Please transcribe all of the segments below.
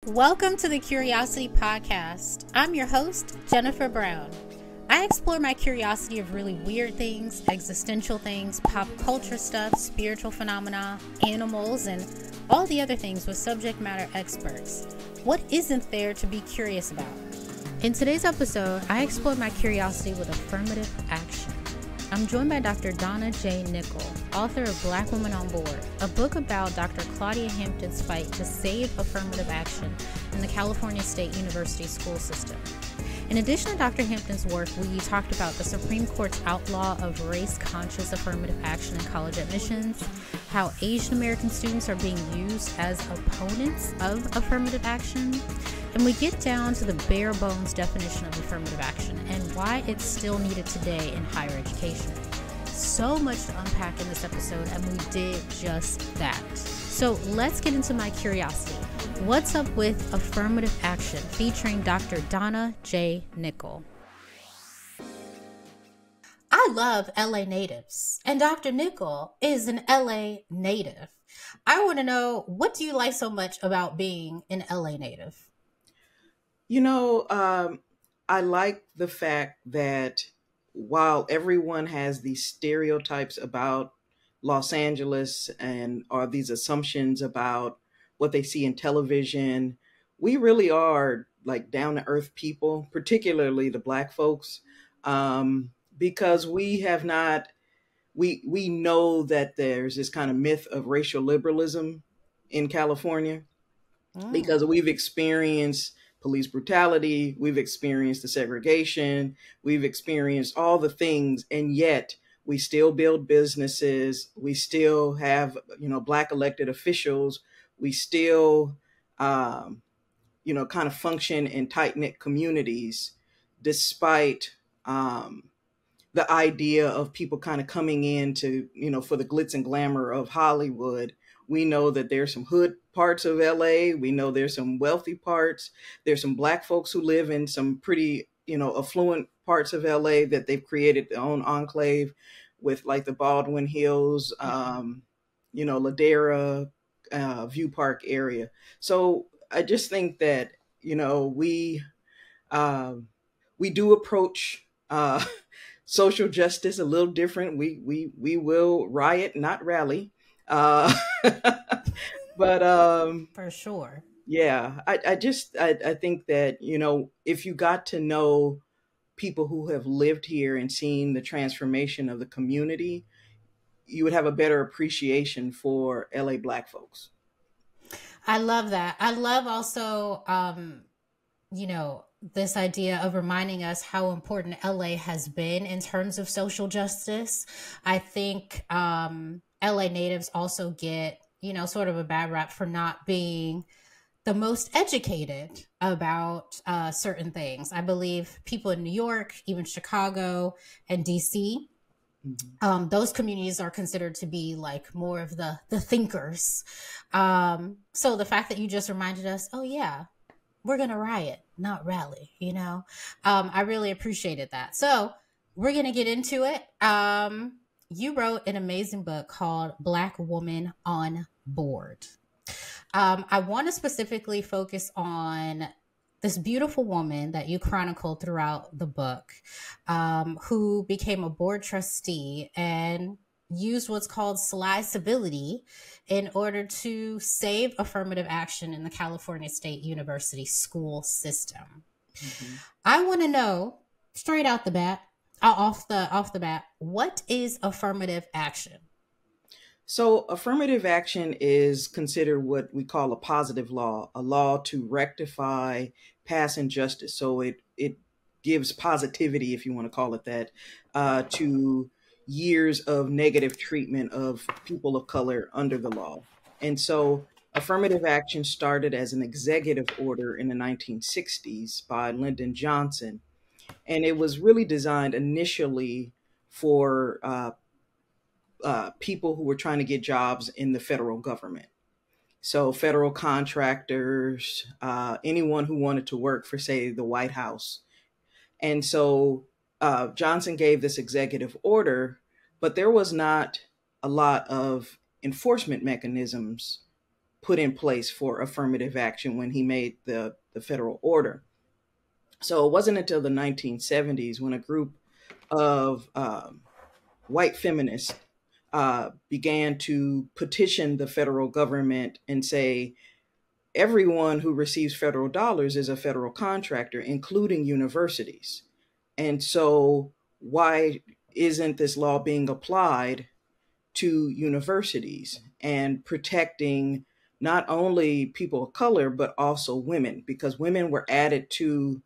Welcome to the Curiosity Podcast. I'm your host, Jennifer Brown. I explore my curiosity of really weird things, existential things, pop culture stuff, spiritual phenomena, animals, and all the other things with subject matter experts. What isn't there to be curious about? In today's episode, I explore my curiosity with affirmative action. I'm joined by Dr. Donna J. Nicol, author of Black Women on Board, a book about Dr. Claudia Hampton's fight to save affirmative action in the California State University school system. In addition to Dr. Hampton's work, we talked about the Supreme Court's outlaw of race-conscious affirmative action in college admissions, how Asian American students are being used as opponents of affirmative action, and we get down to the bare bones definition of affirmative action and why it's still needed today in higher education. So much to unpack in this episode, and we did just that. So let's get into my curiosity. What's up with affirmative action, featuring Dr. Donna J. Nicol? I love LA natives, and Dr. Nicol is an LA native. I want to know, what do you like so much about being an LA native? I like the fact that while everyone has these stereotypes about Los Angeles and are these assumptions about what they see in television, we really are like down to earth people, particularly the Black folks, because we have not, we know that there's this kind of myth of racial liberalism in California because we've experienced police brutality, we've experienced the segregation, we've experienced all the things, and yet we still build businesses, we still have, Black elected officials, we still, kind of function in tight-knit communities, despite the idea of people kind of coming in to, for the glitz and glamour of Hollywood. We know that there's some hood parts of LA. We know there's some wealthy parts. There's some Black folks who live in some pretty, affluent parts of LA that they've created their own enclave with, like the Baldwin Hills, Ladera, View Park area. So I just think that, we do approach social justice a little different. We will riot, not rally. But For sure. Yeah, I think that, if you got to know people who have lived here and seen the transformation of the community, you would have a better appreciation for LA Black folks. I love that. I love also, this idea of reminding us how important LA has been in terms of social justice. I think LA natives also get, sort of a bad rap for not being the most educated about certain things. I believe people in New York, even Chicago and DC, those communities are considered to be like more of the thinkers. So the fact that you just reminded us, oh yeah, we're going to riot, not rally, I really appreciated that. So we're going to get into it. You wrote an amazing book called Black Women on Board. I want to specifically focus on this beautiful woman that you chronicle throughout the book, who became a board trustee and used what's called sly civility in order to save affirmative action in the California State University school system. Mm-hmm. I want to know straight out the bat, off the bat, what is affirmative action? So affirmative action is considered what we call a positive law, a law to rectify past injustice. So it gives positivity, if you want to call it that, to years of negative treatment of people of color under the law. And so affirmative action started as an executive order in the 1960s by Lyndon Johnson. And it was really designed initially for people who were trying to get jobs in the federal government. So federal contractors, anyone who wanted to work for, say, the White House. And so Johnson gave this executive order, but there was not a lot of enforcement mechanisms put in place for affirmative action when he made the federal order. So it wasn't until the 1970s when a group of white feminists began to petition the federal government and say, everyone who receives federal dollars is a federal contractor, including universities. And so why isn't this law being applied to universities and protecting not only people of color, but also women? Because women were added to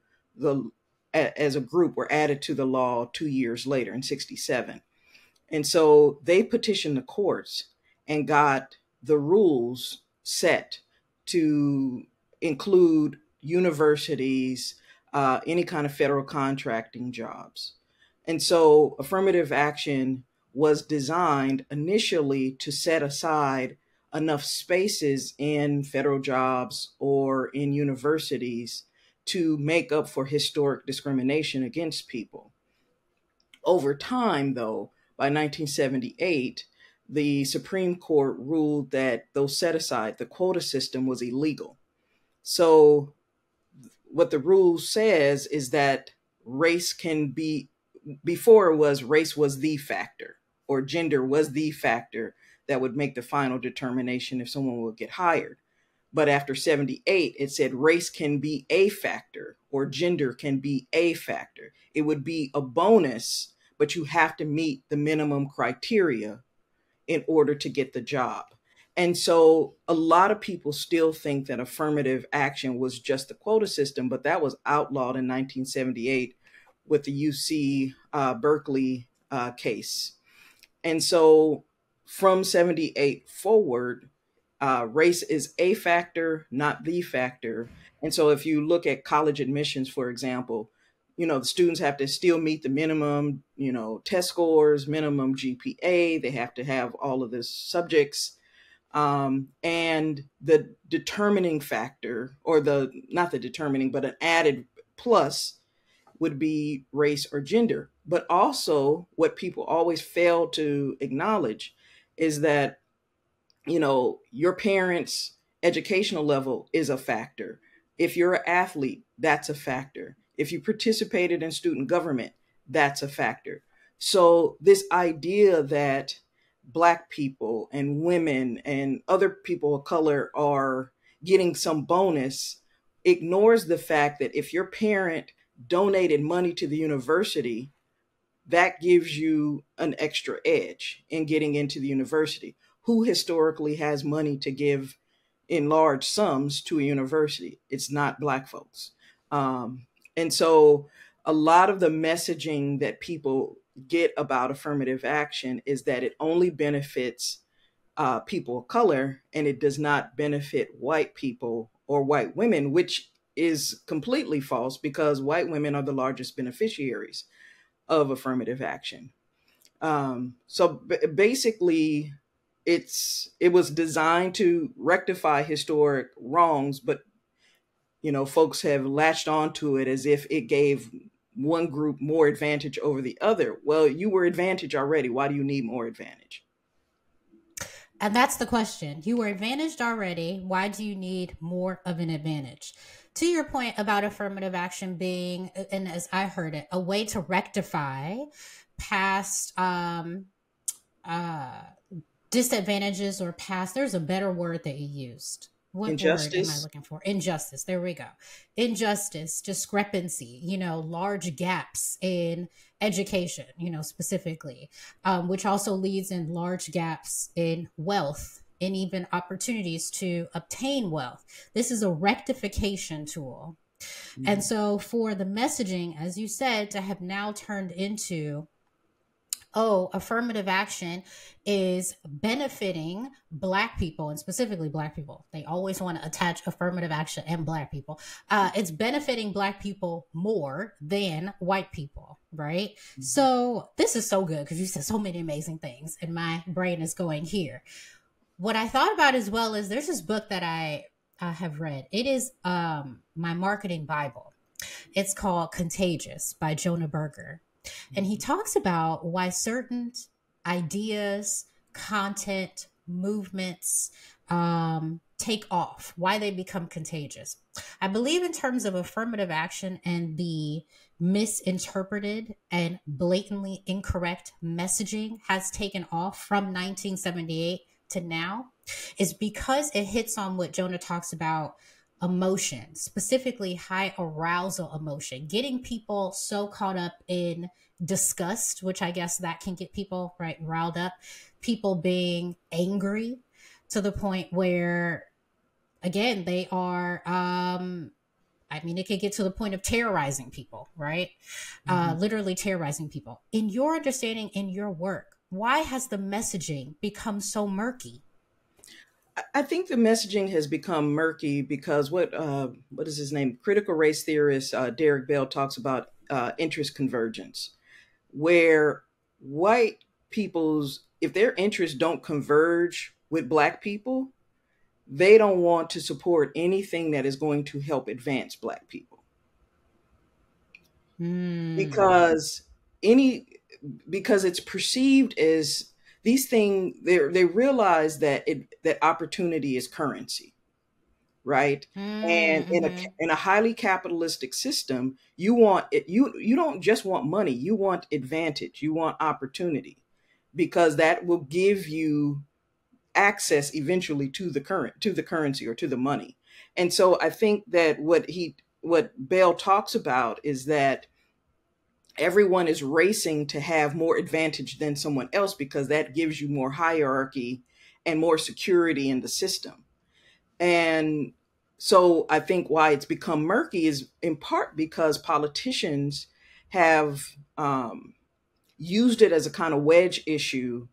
as a group, were added to the law 2 years later in 1967. And so they petitioned the courts and got the rules set to include universities, any kind of federal contracting jobs. And so affirmative action was designed initially to set aside enough spaces in federal jobs or in universities to make up for historic discrimination against people. Over time, though, by 1978, the Supreme Court ruled that those set aside, the quota system, was illegal. So what the rule says is that race can be, before it was race was the factor, or gender was the factor that would make the final determination if someone would get hired. But after 78, it said race can be a factor, or gender can be a factor. It would be a bonus, but you have to meet the minimum criteria in order to get the job. And so a lot of people still think that affirmative action was just the quota system, but that was outlawed in 1978 with the UC Berkeley case. And so from 78 forward, race is a factor, not the factor. And so if you look at college admissions, for example, the students have to still meet the minimum, test scores, minimum GPA. They have to have all of the subjects. And the determining factor, or not the determining, but an added plus would be race or gender. But also what people always fail to acknowledge is that, your parents' educational level is a factor. If you're an athlete, that's a factor. If you participated in student government, that's a factor. So this idea that Black people and women and other people of color are getting some bonus ignores the fact that if your parent donated money to the university, that gives you an extra edge in getting into the university. Who historically has money to give in large sums to a university? It's not Black folks. And so a lot of the messaging that people get about affirmative action is that it only benefits people of color, and it does not benefit white people or white women, which is completely false, because white women are the largest beneficiaries of affirmative action. So basically, it was designed to rectify historic wrongs, but folks have latched onto it as if it gave one group more advantage over the other. Well, you were advantaged already. Why do you need more advantage? And that's the question. You were advantaged already. Why do you need more of an advantage? To your point about affirmative action being, and as I heard it, a way to rectify past disadvantages or past, there's a better word that you used. What Injustice. word am I looking for? Injustice. There we go. Injustice, discrepancy, large gaps in education, specifically, which also leads in large gaps in wealth and even opportunities to obtain wealth. This is a rectification tool. Mm-hmm. And so for the messaging, as you said, to have now turned into, affirmative action is benefiting Black people, and specifically Black people. They always want to attach affirmative action and Black people. It's benefiting Black people more than white people, right? Mm-hmm. So this is so good because you said so many amazing things and my brain is going here. What I thought about as well is there's this book that I have read. It is my marketing Bible. It's called Contagious by Jonah Berger. And he talks about why certain ideas, content, movements, take off, why they become contagious. I believe in terms of affirmative action and the misinterpreted and blatantly incorrect messaging has taken off from 1978 to now is because it hits on what Jonah talks about, emotion, specifically high arousal emotion, getting people so caught up in disgust, which I guess that can get people right riled up, people being angry to the point where, again, they are I mean, it could get to the point of terrorizing people, right? Literally terrorizing people. In your understanding, in your work, why has the messaging become so murky? I think the messaging has become murky because what is his name? Critical race theorist Derek Bell talks about interest convergence, where white people's, if their interests don't converge with Black people, they don't want to support anything that is going to help advance Black people. Because any because it's perceived as these things, they realize that that opportunity is currency, right? And in a highly capitalistic system, you want it, you don't just want money, you want advantage, you want opportunity, because that will give you access eventually to the currency or to the money. And so I think that what Bell talks about is that everyone is racing to have more advantage than someone else because that gives you more hierarchy and more security in the system. And so I think why it's become murky is in part because politicians have used it as a kind of wedge issue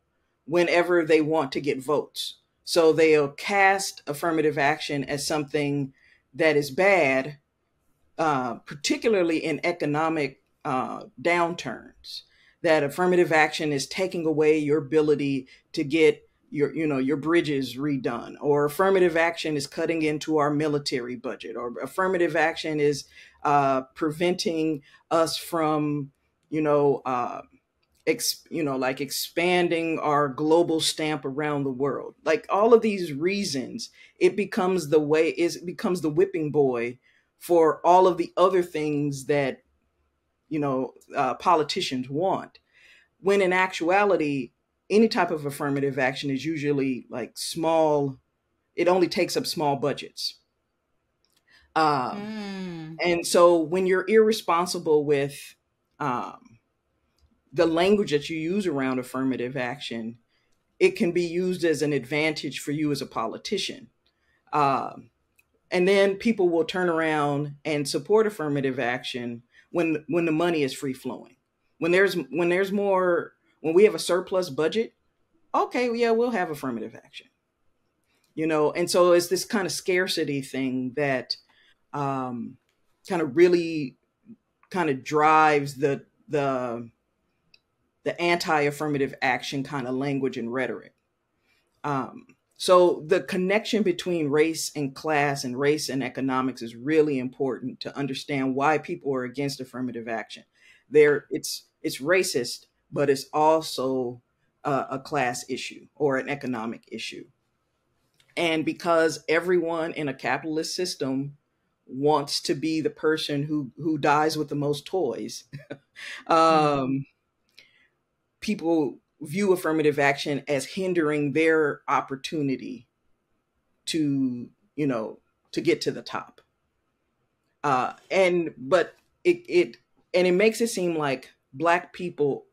whenever they want to get votes. So they'll cast affirmative action as something that is bad, particularly in economic downturns, that affirmative action is taking away your ability to get your bridges redone, or affirmative action is cutting into our military budget, or affirmative action is preventing us from like expanding our global stamp around the world. Like all of these reasons, it becomes the whipping boy for all of the other things that politicians want, when in actuality any type of affirmative action is usually like small. It only takes up small budgets. And so when you're irresponsible with the language that you use around affirmative action, it can be used as an advantage for you as a politician. And then people will turn around and support affirmative action when the money is free flowing. When we have a surplus budget, okay, yeah, we'll have affirmative action. And so it's this kind of scarcity thing that kind of really kind of drives the anti-affirmative action kind of language and rhetoric. So the connection between race and class and race and economics is really important to understand why people are against affirmative action. It's racist, but it's also a class issue or an economic issue. And because everyone in a capitalist system wants to be the person who dies with the most toys, people view affirmative action as hindering their opportunity to get to the top. But it makes it seem like Black people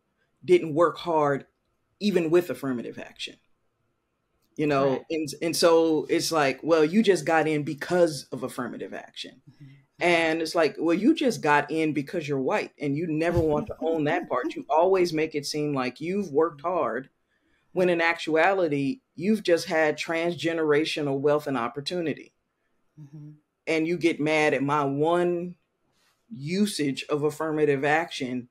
didn't work hard even with affirmative action. Right. And so it's like, well, you just got in because of affirmative action. And it's like, well, you just got in because you're white, and you never want to own that part. You always make it seem like you've worked hard, when in actuality, you've just had transgenerational wealth and opportunity. And you get mad at my one usage of affirmative action,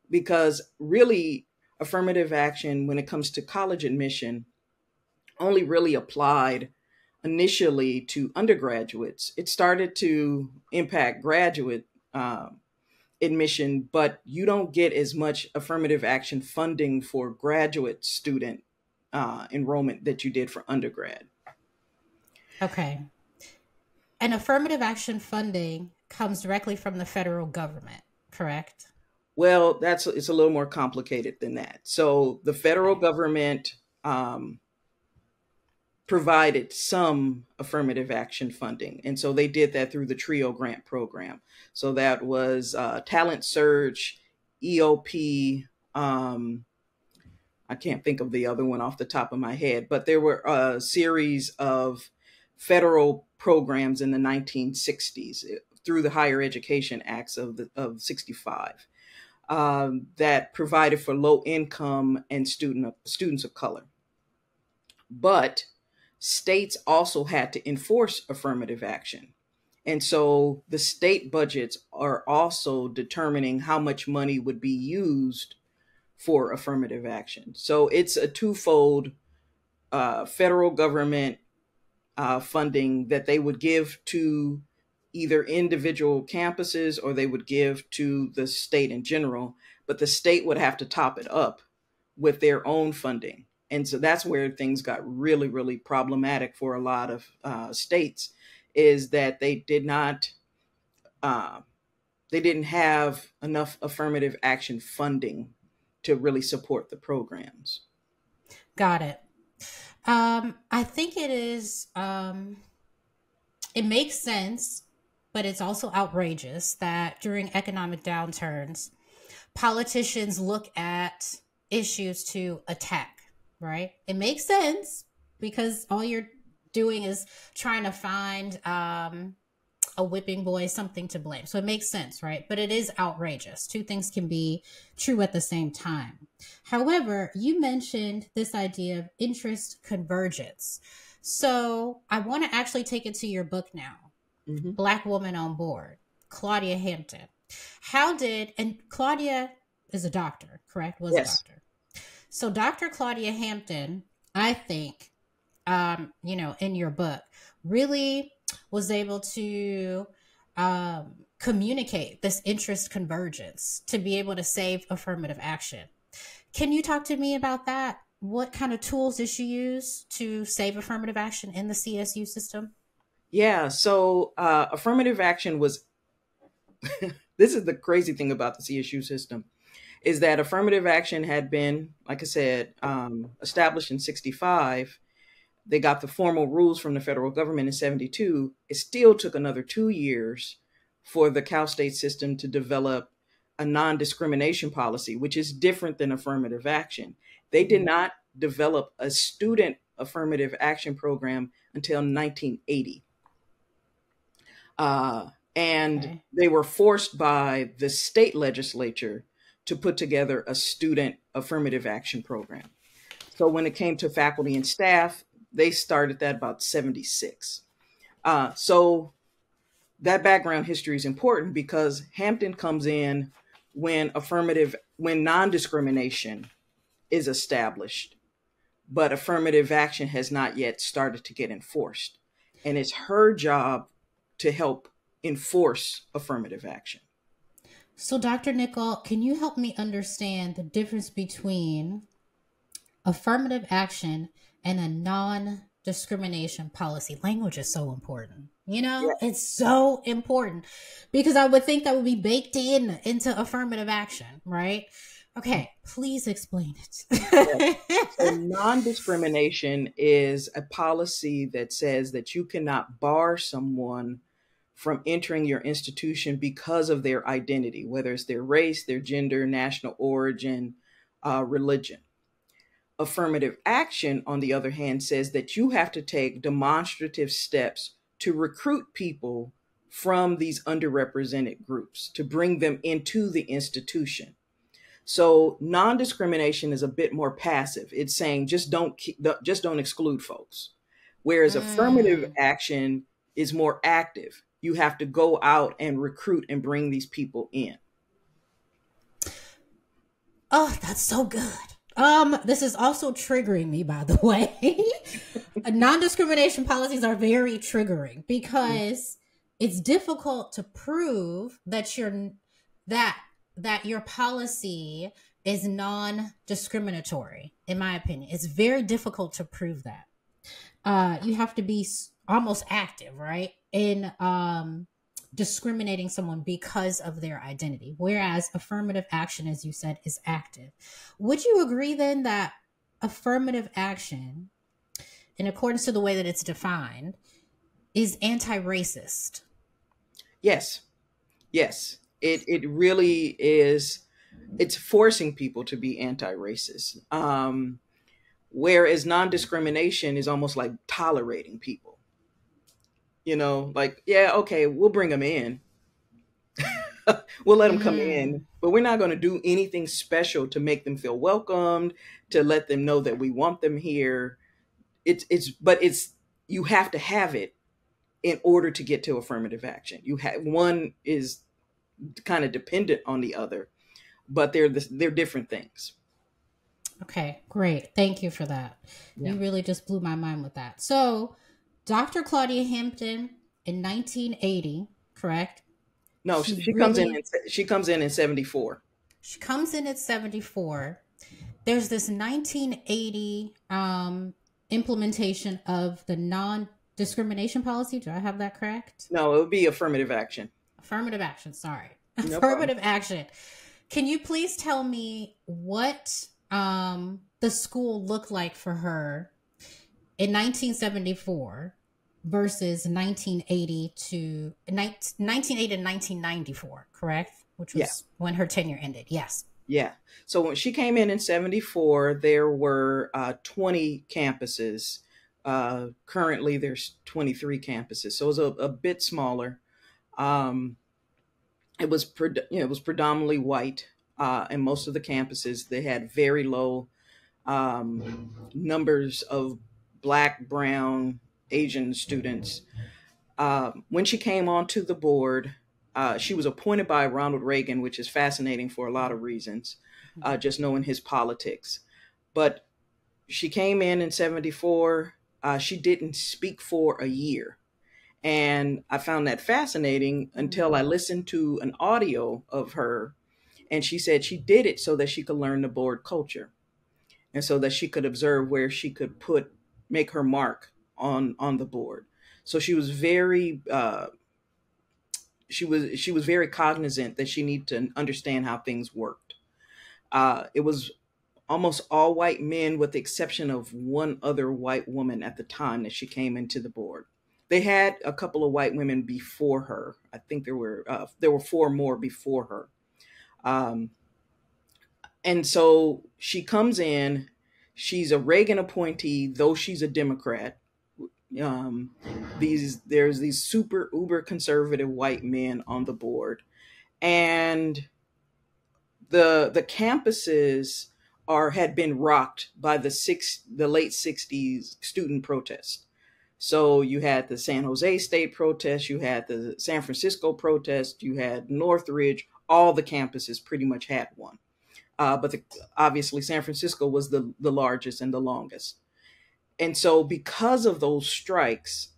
because really affirmative action, when it comes to college admission, only really applied initially to undergraduates. It started to impact graduate admission, but you don't get as much affirmative action funding for graduate student enrollment that you did for undergrad. Okay. And affirmative action funding comes directly from the federal government, correct? Well, it's a little more complicated than that. So the federal Okay. government provided some affirmative action funding. And so they did that through the TRIO grant program. So that was Talent Search, EOP. I can't think of the other one off the top of my head, but there were a series of federal programs in the 1960s through the Higher Education Acts of 65 that provided for low income and students of color. But states also had to enforce affirmative action. And so the state budgets are also determining how much money would be used for affirmative action. So it's a twofold federal government funding that they would give to either individual campuses or they would give to the state in general, but the state would have to top it up with their own funding. And so that's where things got really, really problematic for a lot of states, is that they didn't have enough affirmative action funding to really support the programs. Got it. I think it makes sense, but it's also outrageous that during economic downturns, politicians look at issues to attack, right? It makes sense because all you're doing is trying to find a whipping boy something to blame. So it makes sense, right? But it is outrageous. Two things can be true at the same time. However, you mentioned this idea of interest convergence. So I want to actually take it to your book now. Mm-hmm. Black Woman on Board, Claudia Hampton. And Claudia is a doctor, correct? Was yes. A doctor. So Dr. Claudia Hampton, I think, in your book, really was able to communicate this interest convergence to be able to save affirmative action. Can you talk to me about that? What kind of tools did she use to save affirmative action in the CSU system? Yeah, so affirmative action was, this is the crazy thing about the CSU system, is that affirmative action had been, like I said, established in 65. They got the formal rules from the federal government in 72. It still took another 2 years for the Cal State system to develop a non-discrimination policy, which is different than affirmative action. They did not develop a student affirmative action program until 1980. They were forced by the state legislature to put together a student affirmative action program. So when it came to faculty and staff, they started that about 76. So that background history is important because Hampton comes in when non-discrimination is established, but affirmative action has not yet started to get enforced. And it's her job to help enforce affirmative action. So Dr. Nicol, can you help me understand the difference between affirmative action and a non-discrimination policy? Language is so important. It's so important because I would think that would be baked into affirmative action, right? Okay, please explain it. So non-discrimination is a policy that says that you cannot bar someone from entering your institution because of their identity, whether it's their race, their gender, national origin, religion. Affirmative action, on the other hand, says that you have to take demonstrative steps to recruit people from these underrepresented groups, to bring them into the institution. So non-discrimination is a bit more passive. It's saying just don't exclude folks. Whereas affirmative action is more active. You have to go out and recruit and bring these people in. Oh, that's so good. This is also triggering me, by the way. Non-discrimination policies are very triggering because it's difficult to prove that your policy is non-discriminatory, in my opinion. It's very difficult to prove that. You have to be almost active, right? In discriminating someone because of their identity, whereas affirmative action, as you said, is active. Would you agree then that affirmative action, in accordance to the way that it's defined, is anti-racist? Yes. Yes. It really is. It's forcing people to be anti-racist. Whereas non-discrimination is almost like tolerating people. You know, like, yeah, okay, we'll bring them in. We'll let them come Mm, in, but we're not going to do anything special to make them feel welcomed, to let them know that we want them here. But you have to have it in order to get to affirmative action. You have one is kind of dependent on the other, but they're different things. okay, great. Thank you for that. Yeah. You really just blew my mind with that. So, Dr. Claudia Hampton in 1980, correct? No, She really she comes in 74. she comes in at 74. There's this 1980 implementation of the non-discrimination policy. Do I have that correct? No, it would be affirmative action. Affirmative action, sorry. No problem. Affirmative action. Can you please tell me what the school looked like for her in 1974 versus 1980 to 1994, correct? Which Yeah. was when her tenure ended. Yes. Yeah. So when she came in 74, there were 20 campuses. Currently, there's 23 campuses. So it was a bit smaller. Um, it was predominantly white, and most of the campuses they had very low numbers of Black, Brown, Asian students. When she came onto the board, she was appointed by Ronald Reagan, which is fascinating for a lot of reasons, just knowing his politics. But she came in 74. She didn't speak for a year. And I found that fascinating until I listened to an audio of her. And she said she did it so that she could learn the board culture and so that she could observe where she could make her mark on the board. So she was very she was very cognizant that she needed to understand how things worked. It was almost all white men, with the exception of one other white woman at the time that she came into the board. They had a couple of white women before her. I think there were four more before her. Um, and so she comes in. She's a Reagan appointee, though she's a Democrat. Um, there's these super uber conservative white men on the board, and the campuses had been rocked by the late 60s student protests. So you had the San Jose State protest, you had the San Francisco protest, you had Northridge. All the campuses pretty much had one, but obviously San Francisco was the largest and the longest. And so because of those strikes,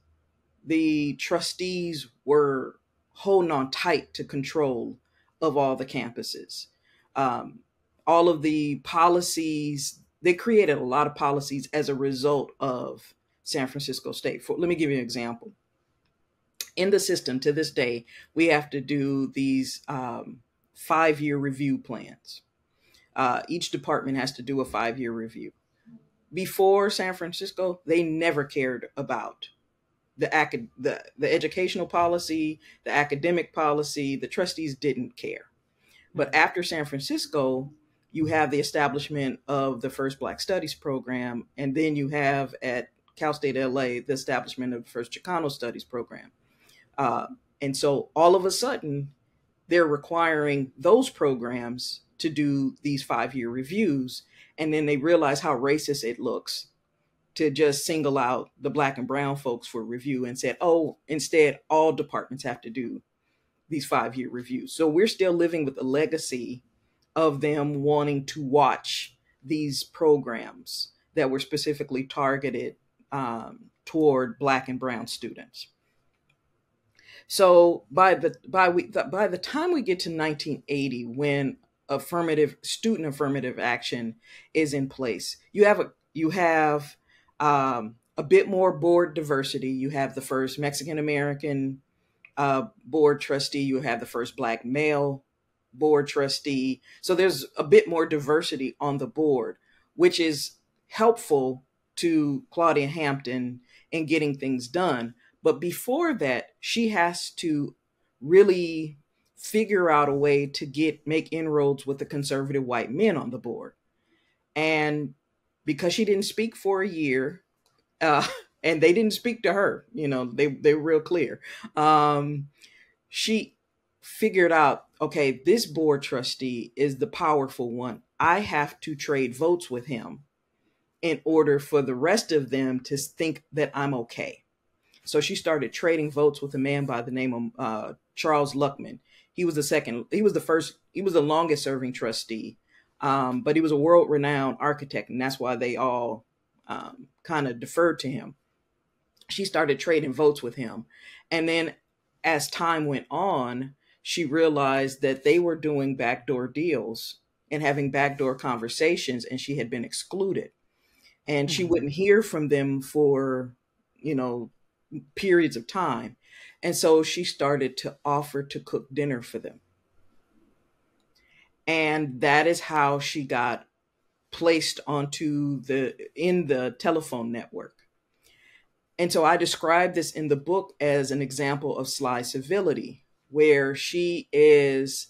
the trustees were holding on tight to control of all the campuses. Um, all of the policies, they created a lot of policies as a result of San Francisco State. Let me give you an example. In the system to this day, we have to do these 5-year review plans. Each department has to do a 5-year review. Before San Francisco, they never cared about the educational policy, the academic policy. The trustees didn't care. But after San Francisco, you have the establishment of the first Black Studies program, and then you have at Cal State LA the establishment of the first Chicano Studies program. And so all of a sudden, they're requiring those programs to do these 5-year reviews, and then they realize how racist it looks to just single out the Black and brown folks for review and said, oh, instead, all departments have to do these 5-year reviews. So we're still living with the legacy of them wanting to watch these programs that were specifically targeted toward Black and brown students. So by the time we get to 1980, when student affirmative action is in place, you have a bit more board diversity. You have the first Mexican American board trustee. You have the first Black male board trustee. So there's a bit more diversity on the board, which is helpful to Claudia Hampton in getting things done. But before that, she has to really figure out a way to make inroads with the conservative white men on the board. And because she didn't speak for a year, and they didn't speak to her, they're real clear. She figured out, okay, this board trustee is the powerful one. I have to trade votes with him in order for the rest of them to think that I'm okay. So she started trading votes with a man by the name of Charles Luckman. He was the longest serving trustee, but he was a world-renowned architect, and that's why they all kind of deferred to him. She started trading votes with him. And then as time went on, she realized that they were doing backdoor deals and having backdoor conversations, and she had been excluded. And she wouldn't hear from them for, periods of time. And so she started to offer to cook dinner for them. And that is how she got placed in the telephone network. And so I describe this in the book as an example of sly civility, where she is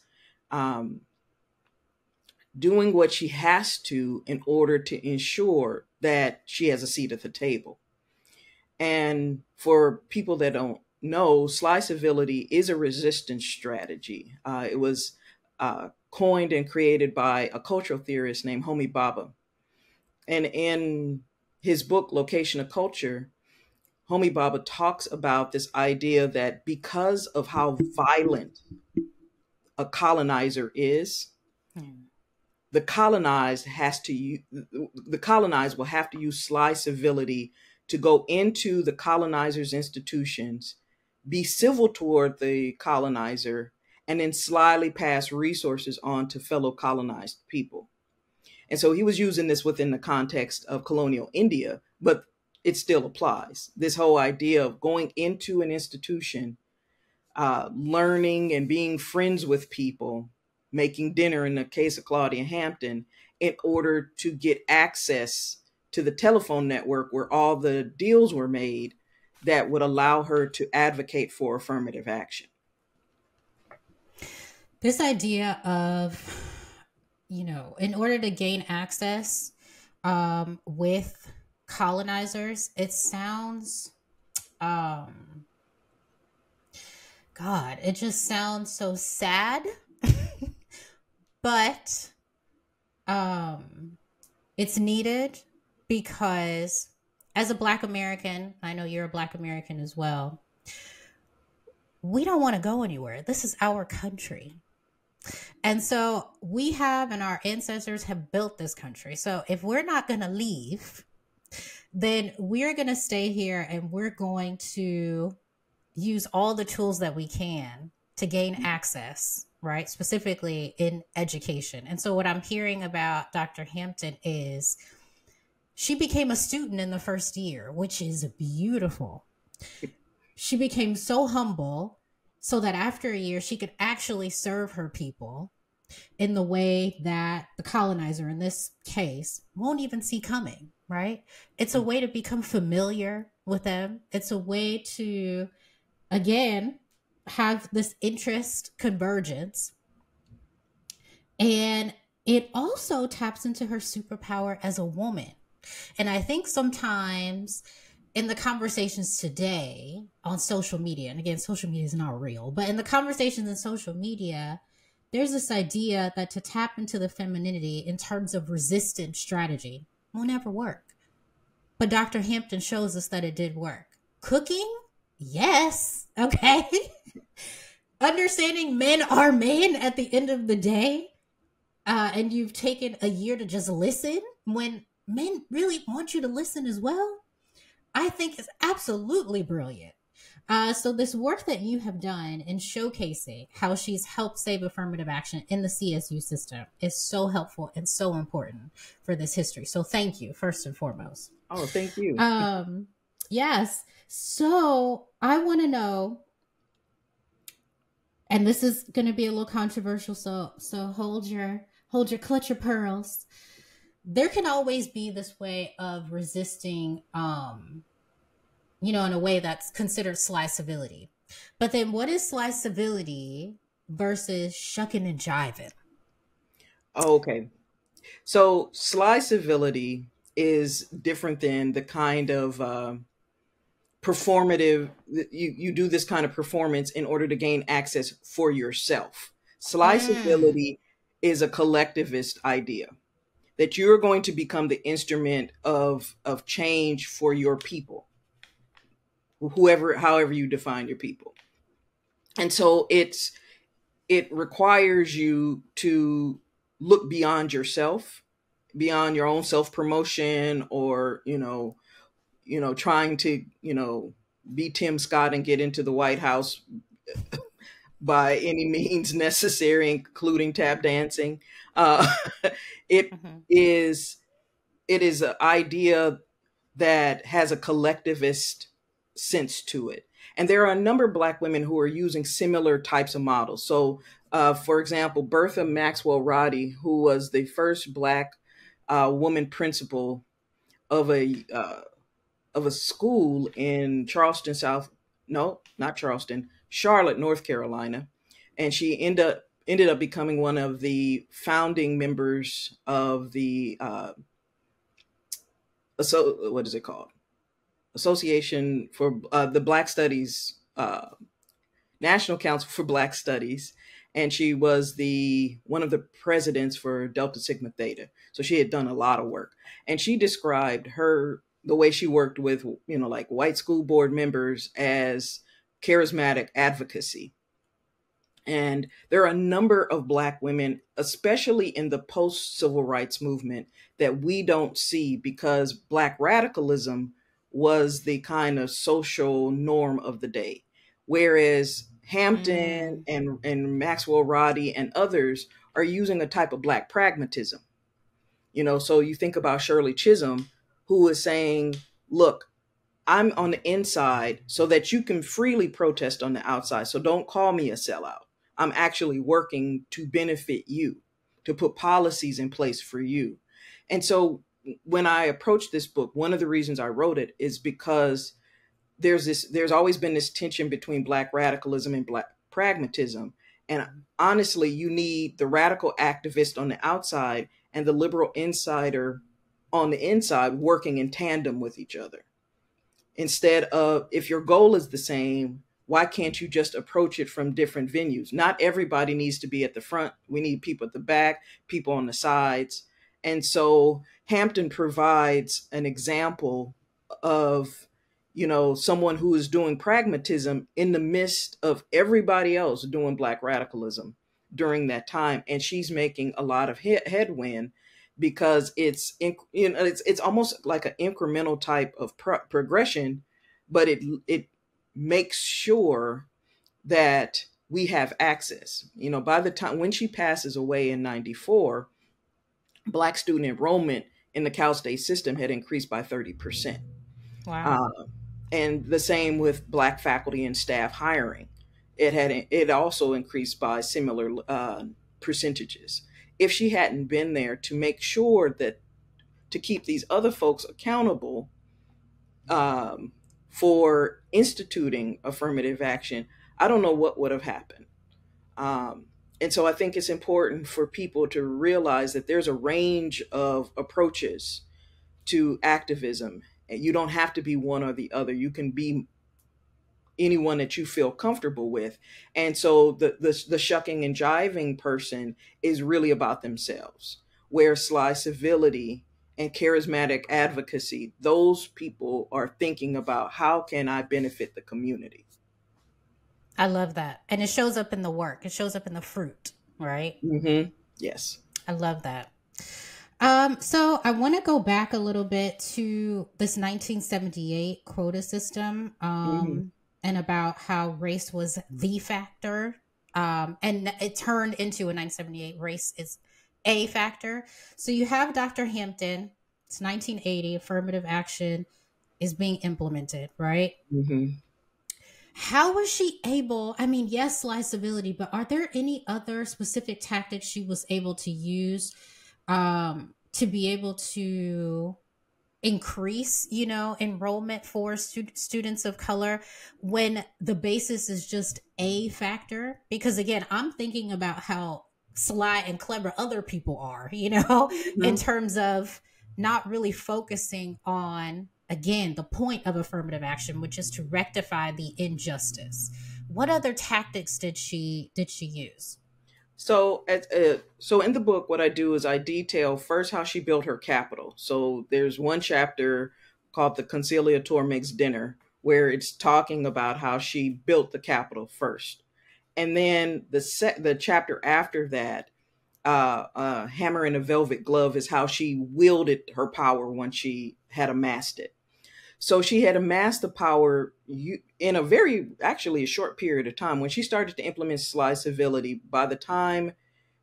doing what she has to in order to ensure that she has a seat at the table. And for people that don't know, sly civility is a resistance strategy. It was coined and created by a cultural theorist named Homi Bhabha. And in his book, Location of Culture, Homi Bhabha talks about this idea that because of how violent a colonizer is, the colonized will have to use sly civility to go into the colonizer's institutions, be civil toward the colonizer, and then slyly pass resources on to fellow colonized people. And so he was using this within the context of colonial India, but it still applies. This whole idea of going into an institution, learning and being friends with people, making dinner in the case of Claudia Hampton, in order to get access to the telephone network where all the deals were made that would allow her to advocate for affirmative action. This idea of, in order to gain access with colonizers, it sounds, it just sounds so sad. But it's needed because as a Black American, I know you're a Black American as well, we don't want to go anywhere. This is our country. And so we have, and our ancestors have built this country. So if we're not going to leave, then we're going to stay here and we're going to use all the tools that we can to gain access, right? Specifically in education. And so what I'm hearing about Dr. Hampton is she became a student in the first year, which is beautiful. She became so humble so that after a year, she could actually serve her people in the way that the colonizer, in this case, won't even see coming, right? It's a way to become familiar with them. It's a way to, again, have this interest convergence. And it also taps into her superpower as a woman. And I think sometimes in the conversations today on social media, and again, social media is not real, but in the conversations in social media, there's this idea that to tap into the femininity in terms of resistance strategy will never work. But Dr. Hampton shows us that it did work. Cooking? Yes. Okay. Understanding men are men at the end of the day. And you've taken a year to just listen when men really want you to listen as well, I think is absolutely brilliant. So this work that you have done in showcasing how she's helped save affirmative action in the CSU system is so helpful and so important for this history. So thank you, first and foremost. Oh, thank you. Yes. So I want to know, and this is going to be a little controversial. So hold your clutch your pearls. There can always be this way of resisting, in a way that's considered sly civility. But then what is sly civility versus shucking and jiving? Okay. So sly civility is different than the kind of performative, you do this kind of performance in order to gain access for yourself. Sly Mm. civility is a collectivist idea that you're going to become the instrument of change for your people, whoever, however you define your people. And so it requires you to look beyond yourself, beyond your own self promotion, or trying to be Tim Scott and get into the White House by any means necessary, including tap dancing. Uh, it Mm-hmm. is it is an idea that has a collectivist sense to it. And there are a number of Black women who are using similar types of models. So, for example, Bertha Maxwell Roddy, who was the first Black woman principal of a school in Charleston, no, not Charleston, Charlotte, North Carolina, and she ended up becoming one of the founding members of the what is it called? Association for the Black Studies, National Council for Black Studies, and she was the one of the presidents for Delta Sigma Theta. So she had done a lot of work, and she described the way she worked with like white school board members as charismatic advocacy. And there are a number of Black women, especially in the post civil rights movement, that we don't see because Black radicalism was the kind of social norm of the day. Whereas Hampton Mm. and Maxwell Roddy and others are using a type of Black pragmatism. So you think about Shirley Chisholm, who is saying, look, I'm on the inside so that you can freely protest on the outside. So don't call me a sellout. I'm actually working to benefit you, to put policies in place for you. And so when I approached this book, one of the reasons I wrote it is because there's always been this tension between Black radicalism and Black pragmatism. And honestly, you need the radical activist on the outside and the liberal insider on the inside working in tandem with each other. Instead of, if your goal is the same, why can't you just approach it from different venues? Not everybody needs to be at the front. We need people at the back, people on the sides. And so Hampton provides an example of, someone who is doing pragmatism in the midst of everybody else doing Black radicalism during that time. And she's making a lot of headwind because it's almost like an incremental type of progression, but it makes sure that we have access. By the time when she passes away in 94, Black student enrollment in the Cal State system had increased by 30%. Wow. Uh, and the same with Black faculty and staff hiring. It also increased by similar percentages. If she hadn't been there to make sure that to keep these other folks accountable um, for instituting affirmative action, I don't know what would have happened. Um, and so I think it's important for people to realize that there's a range of approaches to activism. And you don't have to be one or the other. You can be anyone that you feel comfortable with. And so the shucking and jiving person is really about themselves. Where sly civility and charismatic advocacy, those people are thinking about how can I benefit the community. I love that. And it shows up in the work. It shows up in the fruit, right? Mm-hmm. Yes. I love that. So I want to go back a little bit to this 1978 quota system, Mm-hmm. and about how race was the factor. And it turned into, in 1978, race is a factor. So you have Dr. Hampton, it's 1980, affirmative action. is being implemented, right? Mm-hmm. How was she able? I mean, yes, sliceability, but are there any other specific tactics she was able to use to be able to increase, enrollment for students of color when the basis is just a factor? Because again, I'm thinking about how sly and clever other people are, in Mm-hmm. terms of not really focusing on, again, the point of affirmative action, which is to rectify the injustice. What other tactics did she use? So in the book, what I do is I detail first how she built her capital. So there's one chapter called "The Conciliator Makes Dinner," where it's talking about how she built the capital first, and then the chapter after that, "Hammer and a Velvet Glove," is how she wielded her power once she had amassed it. So she had amassed the power in a very, actually, a short period of time. When she started to implement Sly Civility, by the time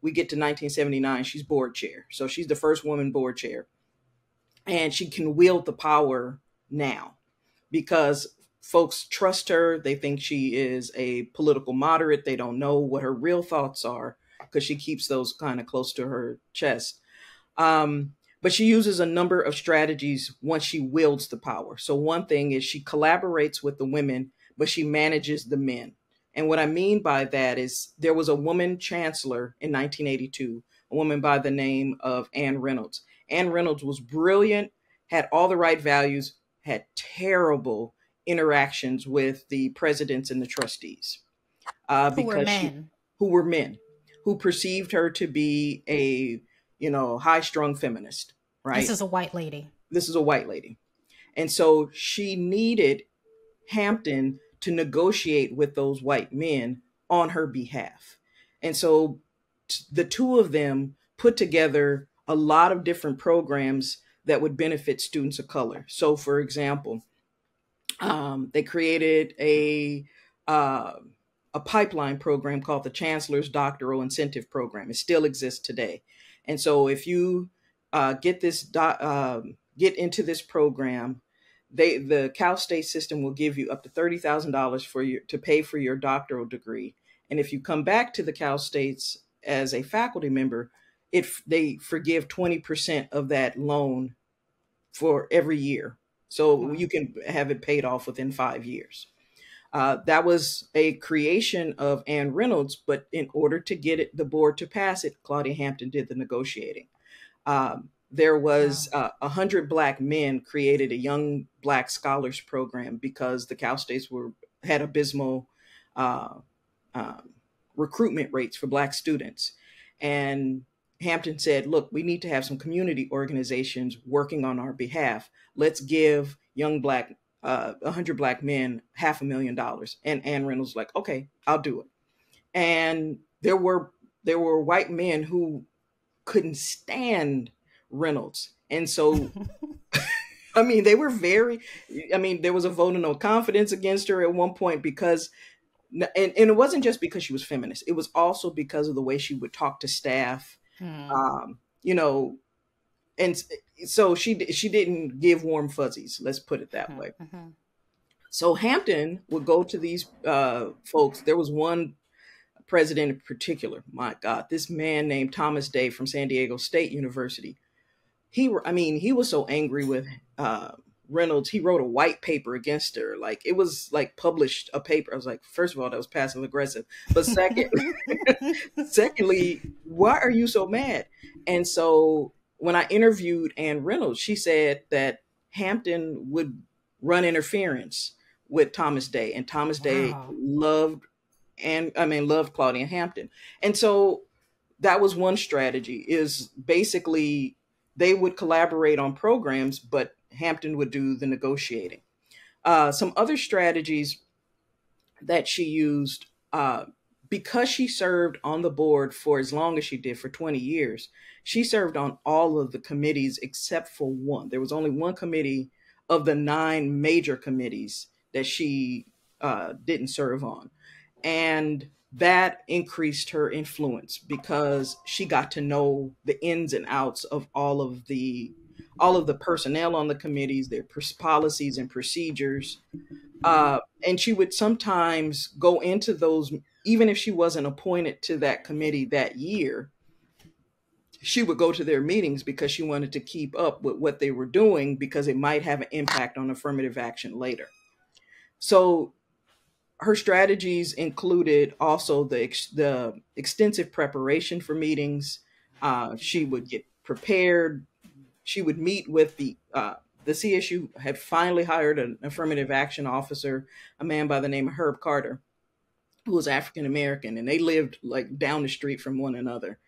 we get to 1979, she's board chair. So she's the first woman board chair. And she can wield the power now because folks trust her. They think she is a political moderate. They don't know what her real thoughts are because she keeps those kind of close to her chest. Um, but she uses a number of strategies once she wields the power. So one thing is she collaborates with the women, but she manages the men. And what I mean by that is there was a woman chancellor in 1982, a woman by the name of Anne Reynolds. Anne Reynolds was brilliant, had all the right values, had terrible interactions with the presidents and the trustees Who were because she, men? who were men, who perceived her to be a, high strung feminist, This right? is a white lady. This is a white lady. And so she needed Hampton to negotiate with those white men on her behalf. And so the two of them put together a lot of different programs that would benefit students of color. So, for example, they created uh, a pipeline program called the Chancellor's Doctoral Incentive Program. It still exists today. And so if you get into this program, the Cal State system will give you up to $30,000 to pay for your doctoral degree. And if you come back to the Cal States as a faculty member, they forgive 20% of that loan for every year. So Wow. you can have it paid off within 5 years. That was a creation of Anne Reynolds, but in order to get the board to pass it, Claudia Hampton did the negotiating. There was Wow. 100 Black men created a young Black scholars program because the Cal States had abysmal uh, uh, recruitment rates for Black students. And Hampton said, look, we need to have some community organizations working on our behalf. Let's give young Black, 100 Black men $500,000. And Anne Reynolds was like, okay, I'll do it. And there were white men who couldn't stand Reynolds. And so, I mean, there was a vote of no confidence against her at one point because, and it wasn't just because she was feminist. It was also because of the way she would talk to staff. Hmm. Um, you know, and so she didn't give warm fuzzies. Let's put it that Hmm. way. Hmm. So Hampton would go to these folks. There was one president in particular. My God, this man named Thomas Day from San Diego State University. He was so angry with uh, Reynolds. He wrote a white paper against her. Like it was like published a paper. I was like, first of all, that was passive aggressive. But secondly, why are you so mad? And so when I interviewed Anne Reynolds, she said that Hampton would run interference with Thomas Day, and Thomas Day Wow. loved Claudia Hampton. And so that was one strategy, is basically they would collaborate on programs, but Hampton would do the negotiating. Some other strategies that she used, because she served on the board for as long as she did, for 20 years, she served on all of the committees except for one. There was only one committee of the 9 major committees that she didn't serve on. And that increased her influence because she got to know the ins and outs of all of the all of the personnel on the committees, their policies and procedures. And she would sometimes go into those, even if she wasn't appointed to that committee that year, she would go to their meetings because she wanted to keep up with what they were doing because it might have an impact on affirmative action later. So her strategies included also the extensive preparation for meetings. She would get prepared. She would meet with the CSU had finally hired an affirmative action officer, a man by the name of Herb Carter, who was African American, and they lived like down the street from one another.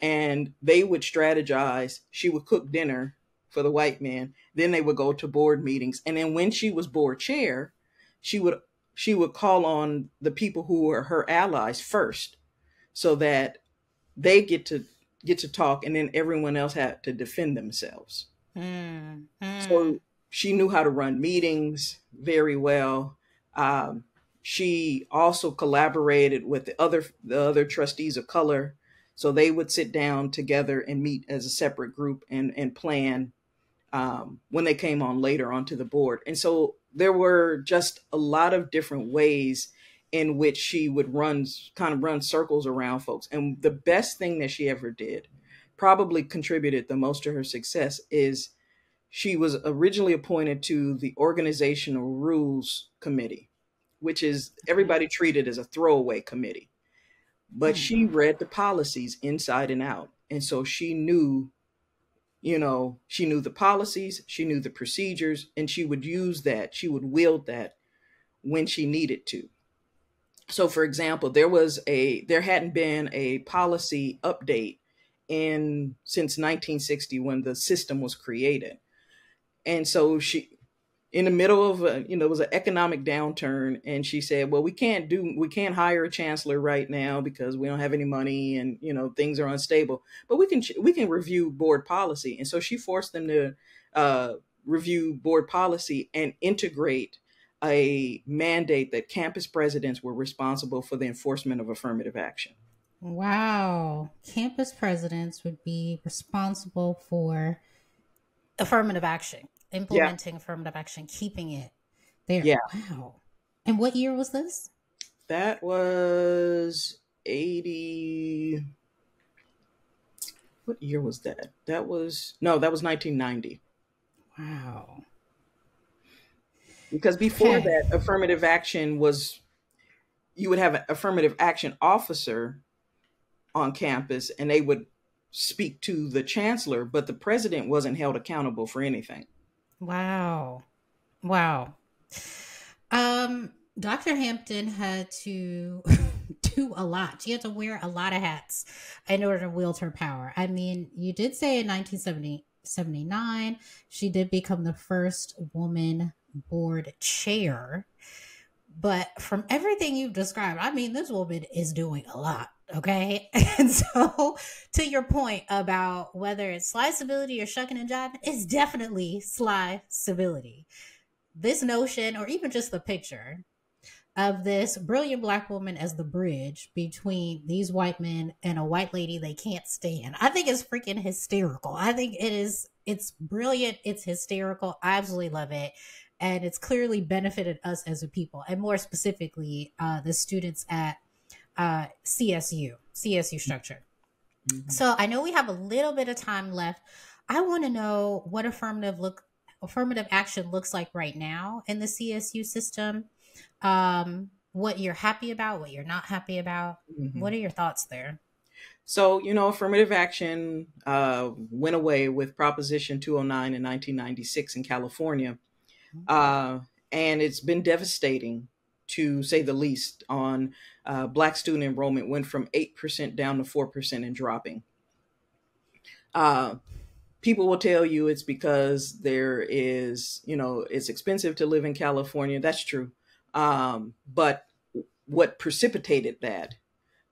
And they would strategize. She would cook dinner for the white men. Then they would go to board meetings. And then when she was board chair, she would call on the people who were her allies first, so that they get to talk, and then everyone else had to defend themselves. So she knew how to run meetings very well. She also collaborated with the other trustees of color. So they would sit down together and meet as a separate group and plan when they came on later onto the board. And so there were just a lot of different ways in which she would run circles around folks. And the best thing that she ever did, probably contributed the most to her success, is she was originally appointed to the Organizational Rules Committee, which is everybody treated as a throwaway committee. But she read the policies inside and out. And so she knew the policies, she knew the procedures, and she would use that, she would wield that when she needed to. So for example, there hadn't been a policy update since 1960 when the system was created. And so she, in the middle of it was an economic downturn, and she said, well, we can't hire a chancellor right now because we don't have any money, and things are unstable, but we can review board policy. And so she forced them to review board policy and integrate a mandate that campus presidents were responsible for the enforcement of affirmative action. Wow. Campus presidents would be responsible for affirmative action, implementing affirmative action, keeping it there. Yeah. Wow. And what year was this? That was 80. What year was that? That was 1990. Wow. Because before that, affirmative action was, you would have an affirmative action officer on campus, and they would speak to the chancellor, but the president wasn't held accountable for anything. Wow. Dr. Hampton had to do a lot. She had to wear a lot of hats in order to wield her power. I mean, you did say in 1979, she did become the first woman board chair. But from everything you've described, I mean, this woman is doing a lot. Okay. And so to your point about whether it's sly civility or shucking and jiving, it's definitely sly civility. This notion, or even just the picture of this brilliant Black woman as the bridge between these white men and a white lady they can't stand, I think it's freaking hysterical. I think it's brilliant. It's hysterical. I absolutely love it. And it's clearly benefited us as a people, and more specifically, the students at CSU structure. Mm-hmm. So I know we have a little bit of time left. I want to know what affirmative action looks like right now in the CSU system. What you're happy about, what you're not happy about. Mm-hmm. What are your thoughts there? So, affirmative action went away with Proposition 209 in 1996 in California. And it's been devastating, to say the least, on Black student enrollment. Went from 8% down to 4% and dropping. People will tell you it's because there is, it's expensive to live in California. That's true. But what precipitated that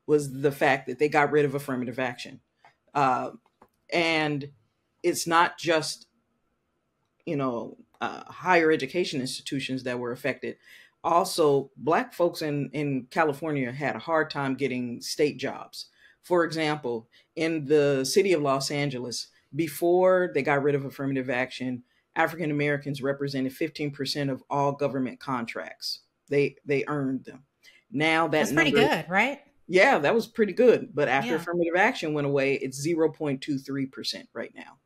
was the fact that they got rid of affirmative action. And it's not just, higher education institutions that were affected. Also, Black folks in California had a hard time getting state jobs. For example, in the city of Los Angeles, Before they got rid of affirmative action, African Americans represented 15% of all government contracts. They earned them. Now that That's pretty number, good, right? yeah, that was pretty good. But after Yeah. affirmative action went away, it's 0.23% right now.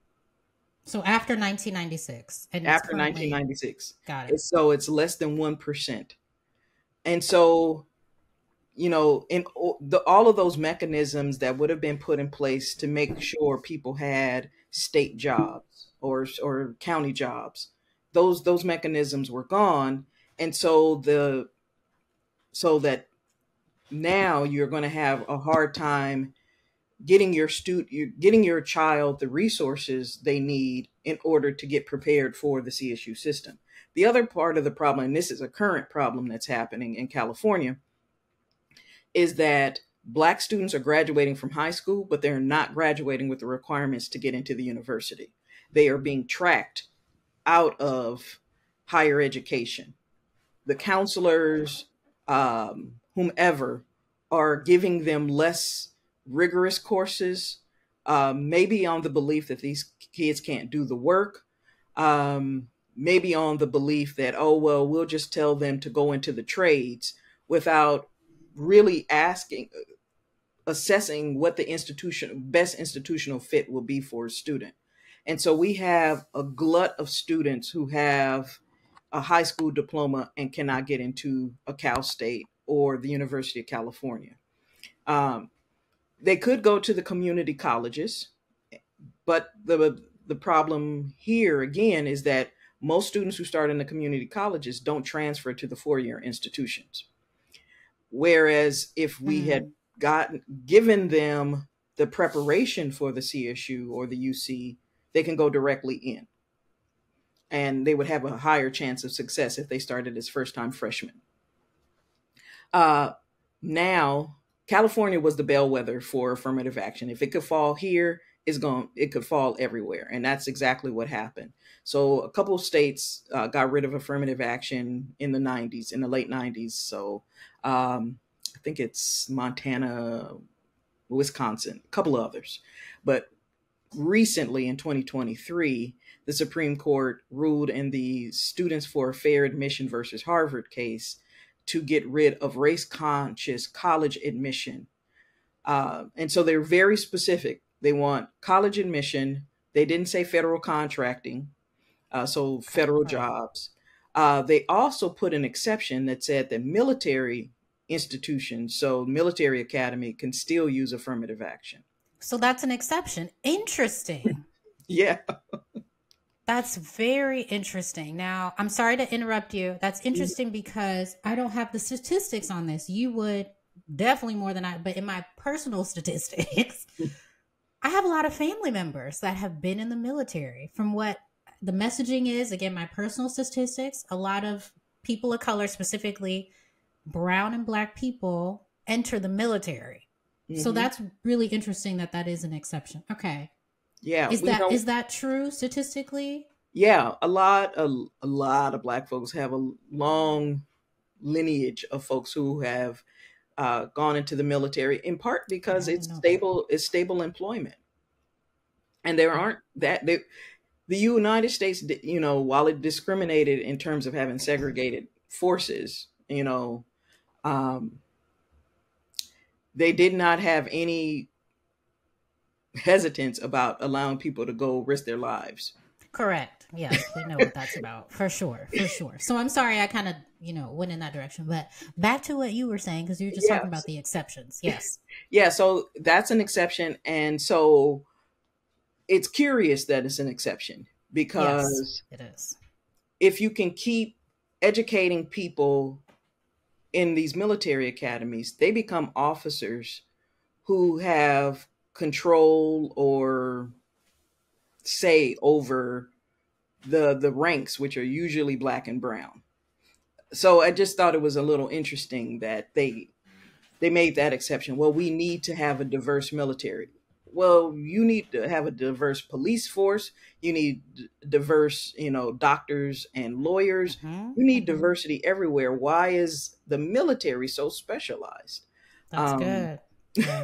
So after 1996, and it's After currently 1996. got it. So it's less than 1%. And so, you know, in all of those mechanisms that would have been put in place to make sure people had state jobs or county jobs, those mechanisms were gone. And so that now you're going to have a hard time getting your child the resources they need in order to get prepared for the CSU system. The other part of the problem, and this is a current problem that's happening in California, is that Black students are graduating from high school, but they're not graduating with the requirements to get into the university. They are being tracked out of higher education. The counselors, whomever, are giving them less rigorous courses, maybe on the belief that these kids can't do the work, maybe on the belief that, oh, well, we'll just tell them to go into the trades without really assessing what the best institutional fit will be for a student. And so we have a glut of students who have a high school diploma and cannot get into a Cal State or the University of California. They could go to the community colleges, but the problem here again is that most students who start in the community colleges don't transfer to the four-year institutions. Whereas if we had given them the preparation for the CSU or the UC, they can go directly in. And they would have a higher chance of success if they started as first-time freshmen. Now, California was the bellwether for affirmative action. If it could fall here, it could fall everywhere. And that's exactly what happened. So a couple of states got rid of affirmative action in the late 90s. So I think it's Montana, Wisconsin, a couple of others. But recently in 2023, the Supreme Court ruled in the Students for Fair Admission versus Harvard case to get rid of race-conscious college admission. And so they're very specific. They want college admission. They didn't say federal contracting, so federal jobs. They also put an exception that said that military institutions, so military academy, can still use affirmative action. So that's an exception. Interesting. Yeah. That's very interesting. Now, I'm sorry to interrupt you. That's interesting because I don't have the statistics on this. You would definitely more than I, but in my personal statistics, I have a lot of family members that have been in the military. From what the messaging is, again, my personal statistics, a lot of people of color, specifically brown and Black people, enter the military. Mm-hmm. So that's really interesting that is an exception. Okay. Yeah. Is that true statistically? Yeah, a lot of Black folks have a long lineage of folks who have gone into the military, in part because it's stable employment. And there aren't the United States, you know, while it discriminated in terms of having segregated forces, you know, they did not have any hesitance about allowing people to go risk their lives. Correct. Yes, we know what that's about. For sure. So I'm sorry I kind of, went in that direction. But back to what you were saying, because you were just talking about the exceptions. Yes. Yeah, so that's an exception. And so it's curious that it's an exception because yes, it is. If you can keep educating people in these military academies, they become officers who have control or say over the ranks, which are usually Black and brown. So I just thought it was a little interesting that they made that exception. Well, we need to have a diverse military. Well, you need to have a diverse police force. You need diverse, doctors and lawyers. Mm-hmm. You need diversity everywhere. Why is the military so specialized? That's good. Yeah.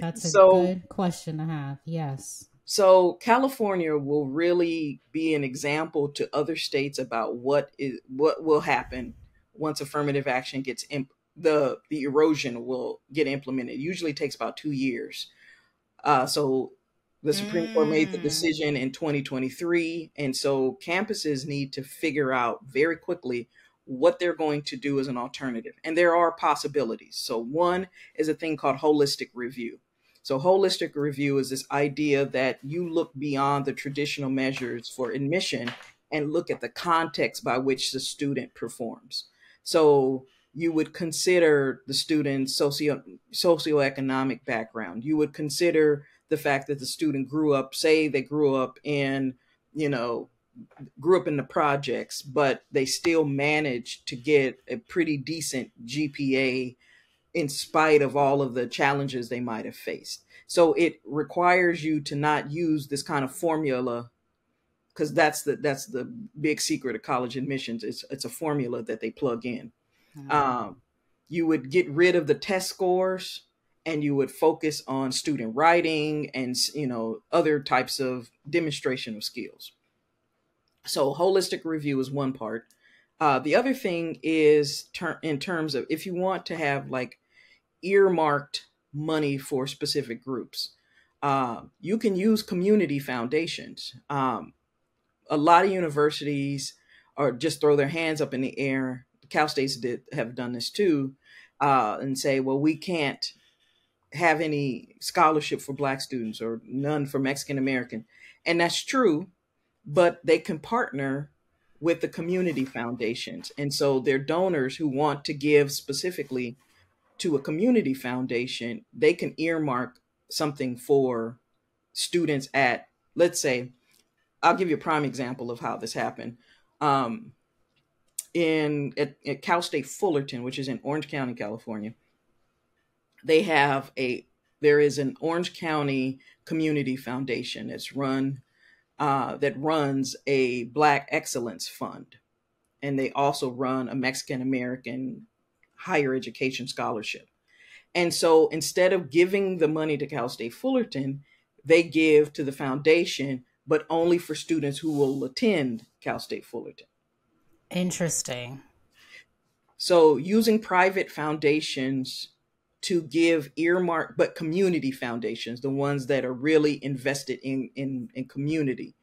That's a good question to have. Yes. So California will really be an example to other states about what will happen once affirmative action the erosion will get implemented. It usually takes about 2 years. So the Supreme Court made the Mm. decision in 2023. And so campuses need to figure out very quickly what they're going to do as an alternative. And there are possibilities. So one is a thing called holistic review. So holistic review is this idea that you look beyond the traditional measures for admission and look at the context by which the student performs. So you would consider the student's socioeconomic background. You would consider the fact that the student they grew up in, grew up in the projects, but they still managed to get a pretty decent GPA in spite of all of the challenges they might have faced. So it requires you to not use this kind of formula, because that's the big secret of college admissions. It's a formula that they plug in. Um, you would get rid of the test scores and you would focus on student writing and, other types of demonstration of skills. So holistic review is one part. The other thing is in terms of if you want to have like earmarked money for specific groups, you can use community foundations. A lot of universities are just throw their hands up in the air. Cal States have done this too, and say, well, we can't have any scholarship for Black students or none for Mexican American. And that's true, but they can partner with the community foundations. And so they're donors who want to give specifically to a community foundation. They can earmark something for students at, let's say, I'll give you a prime example of how this happened. At Cal State Fullerton, which is in Orange County, California, there is an Orange County Community Foundation that runs a Black Excellence Fund, and they also run a Mexican American higher education scholarship. And so instead of giving the money to Cal State Fullerton, they give to the foundation, but only for students who will attend Cal State Fullerton. Interesting. So using private foundations to give but community foundations, the ones that are really invested in community,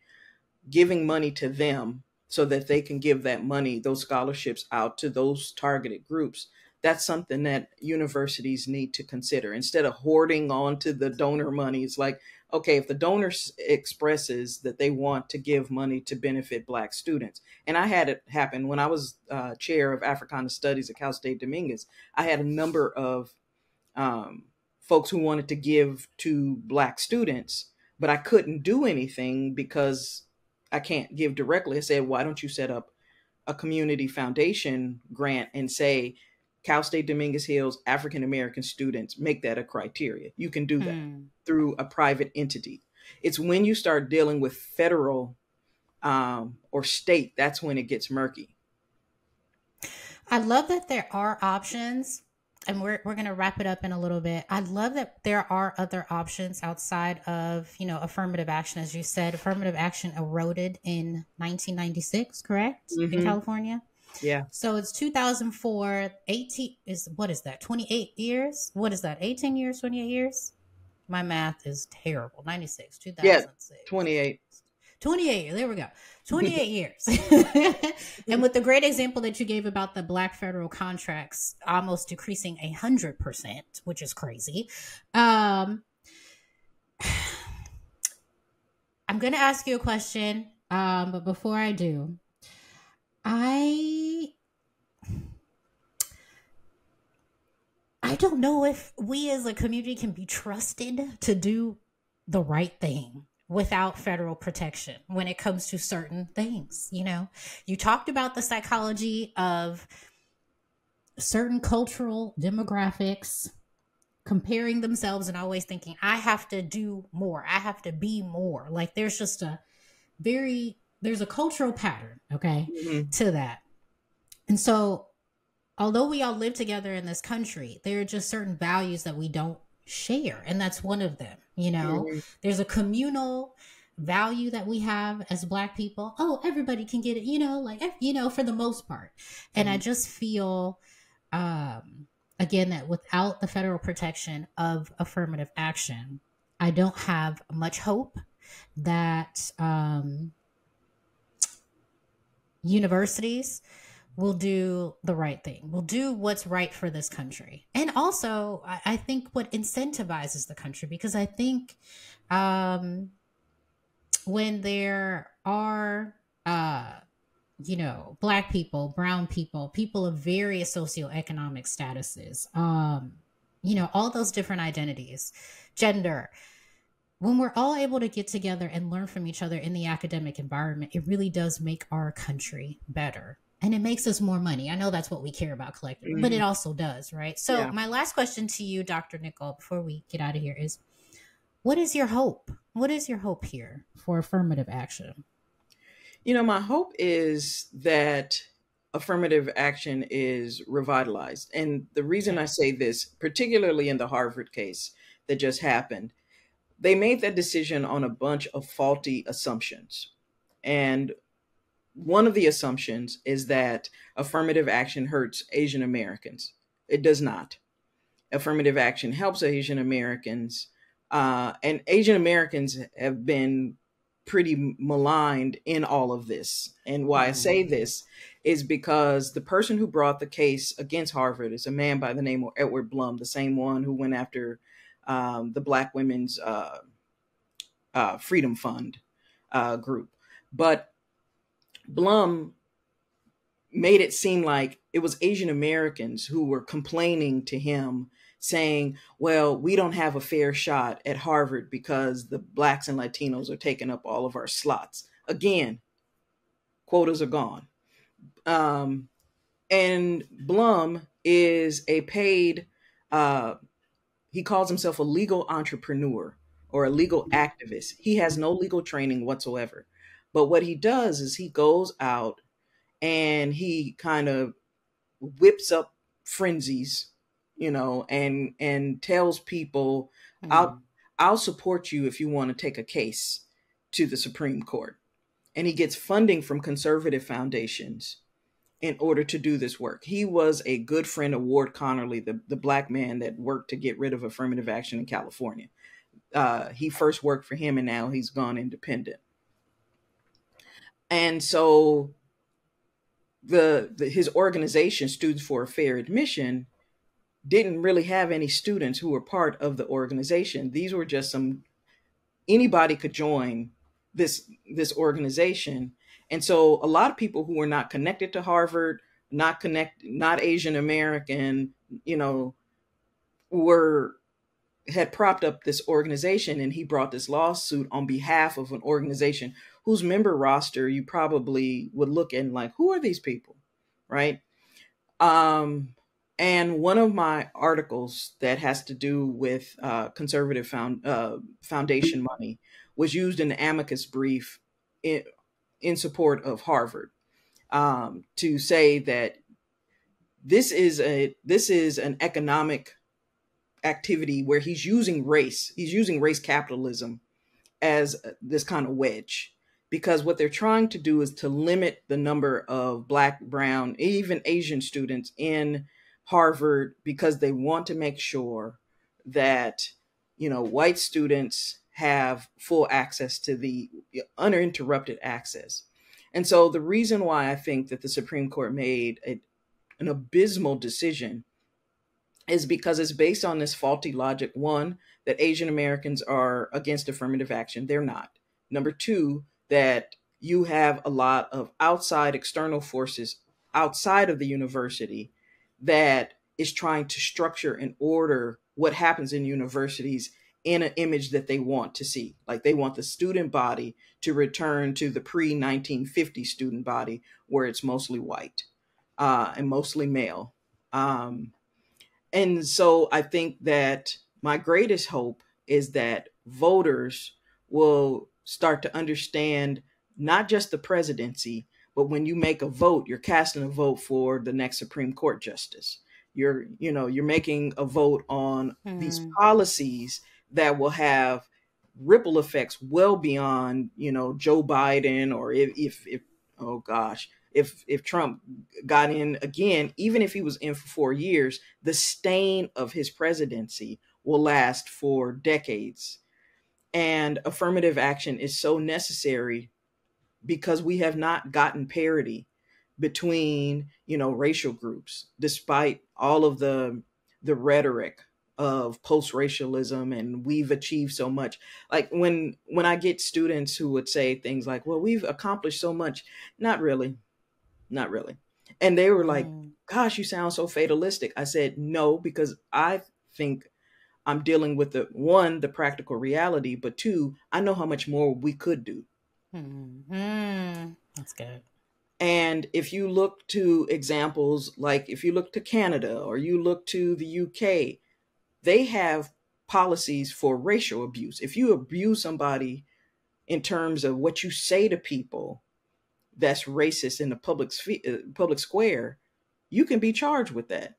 giving money to them so that they can give that money, those scholarships out to those targeted groups. That's something that universities need to consider. Instead of hoarding onto the donor money, it's like, okay, if the donor expresses that they want to give money to benefit Black students, and I had it happen when I was chair of Africana Studies at Cal State Dominguez, I had a number of folks who wanted to give to Black students, but I couldn't do anything because I can't give directly. I said, why don't you set up a community foundation grant and say, Cal State Dominguez Hills African American students, make that a criteria. You can do that through a private entity. It's when you start dealing with federal or state, that's when it gets murky. I love that there are options, and we're going to wrap it up in a little bit. I love that there are other options outside of, affirmative action. As you said, affirmative action eroded in 1996, correct? Mm-hmm. In California? Yeah. So it's 2004, 18 is, what is that? 28 years? What is that? 18 years, 28 years? My math is terrible. 96, 2006. Yeah, 28. 28, there we go. 28 years. And with the great example that you gave about the Black federal contracts almost decreasing 100%, which is crazy. I'm going to ask you a question, but before I do, I don't know if we as a community can be trusted to do the right thing without federal protection when it comes to certain things. You talked about the psychology of certain cultural demographics comparing themselves and always thinking, I have to do more. I have to be more. Like there's just there's a cultural pattern, okay, to that. And so although we all live together in this country, there are just certain values that we don't share. And that's one of them. You know, Mm-hmm. there's a communal value that we have as Black people. Oh, everybody can get it, you know, like, you know, for the most part. And I Mm-hmm. just feel, again, that without the federal protection of affirmative action, I don't have much hope that universities will do the right thing, will do what's right for this country. And also, I think what incentivizes the country, because I think um, when there are, uh, you know, Black people, brown people, people of various socioeconomic statuses, you know, all those different identities, gender, when we're all able to get together and learn from each other in the academic environment, it really does make our country better. And it makes us more money. I know that's what we care about collectively, but it Mm-hmm. also does, right? So, Yeah. my last question to you, Dr. Nicol, before we get out of here is, what is your hope? What is your hope here for affirmative action? You know, my hope is that affirmative action is revitalized. And the reason I Okay. say this, particularly in the Harvard case that just happened, they made that decision on a bunch of faulty assumptions. And one of the assumptions is that affirmative action hurts Asian Americans. It does not. Affirmative action helps Asian Americans. And Asian Americans have been pretty maligned in all of this. And why I say Mm-hmm. this is because the person who brought the case against Harvard is a man by the name of Edward Blum, the same one who went after the Black Women's Freedom Fund group. But Blum made it seem like it was Asian Americans who were complaining to him, saying, well, we don't have a fair shot at Harvard because the Blacks and Latinos are taking up all of our slots. Again, quotas are gone. Um, and Blum is a paid, he calls himself a legal entrepreneur or a legal activist. He has no legal training whatsoever. But what he does is he goes out and he kind of whips up frenzies, you know, and tells people, Mm-hmm. I'll support you if you want to take a case to the Supreme Court. And he gets funding from conservative foundations in order to do this work. He was a good friend of Ward Connerly, the Black man that worked to get rid of affirmative action in California. He first worked for him and now he's gone independent. And so his organization, Students for a Fair Admission, didn't really have any students who were part of the organization. These were just anybody could join this organization. And so a lot of people who were not connected to Harvard, not Asian American, you know, were had propped up this organization, and he brought this lawsuit on behalf of an organization whose member roster you probably would look at and like, who are these people? Right? Um, and one of my articles that has to do with conservative foundation money was used in the amicus brief in support of Harvard, to say that this is an economic activity where he's using race capitalism as this kind of wedge, because what they're trying to do is to limit the number of Black, brown, even Asian students in Harvard, because they want to make sure that, you know, white students have full access to the uninterrupted access. And so the reason why I think that the Supreme Court made an abysmal decision is because it's based on this faulty logic. One, that Asian Americans are against affirmative action. They're not. Number two, that you have a lot of outside external forces outside of the university that is trying to structure and order what happens in universities in an image that they want to see. Like they want the student body to return to the pre-1950 student body where it's mostly white and mostly male. And so I think that my greatest hope is that voters will start to understand not just the presidency, but when you make a vote, you're casting a vote for the next Supreme Court justice. You're making a vote on these Mm. policies that will have ripple effects well beyond, Joe Biden, or if oh gosh, if Trump got in again, even if he was in for 4 years, the stain of his presidency will last for decades. And affirmative action is so necessary because we have not gotten parity between, racial groups, despite all of the rhetoric of post-racialism, and we've achieved so much. Like when I get students who would say things like, well, we've accomplished so much. Not really. Not really. And they were like, Mm. gosh, you sound so fatalistic. I said, no, because I think I'm dealing with the practical reality, but two, I know how much more we could do. Mm. That's good. And if you look to examples, like if you look to Canada or you look to the UK, they have policies for racial abuse. If you abuse somebody in terms of what you say to people that's racist in the public square, you can be charged with that.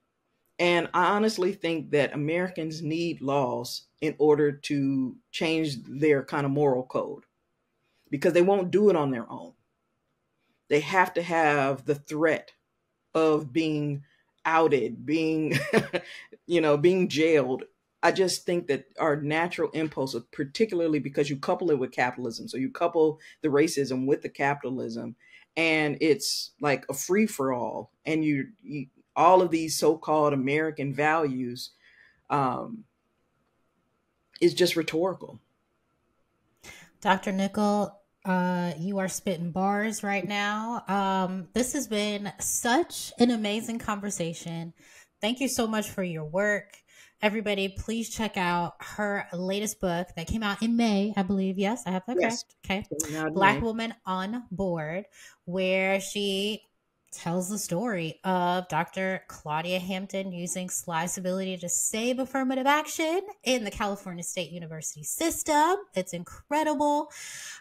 And I honestly think that Americans need laws in order to change their kind of moral code, because they won't do it on their own. They have to have the threat of being outed, being, being jailed. I just think that our natural impulse, particularly because you couple it with capitalism, so you couple the racism with the capitalism, and it's like a free for all, and you all of these so-called American values is just rhetorical. Dr. Nicol, you are spitting bars right now. This has been such an amazing conversation. Thank you so much for your work. Everybody, please check out her latest book that came out in May, I believe. Yes, I have that correct. Okay. Black Woman on Board, where she tells the story of Dr. Claudia Hampton using SLI's ability to save affirmative action in the California State University system. It's incredible.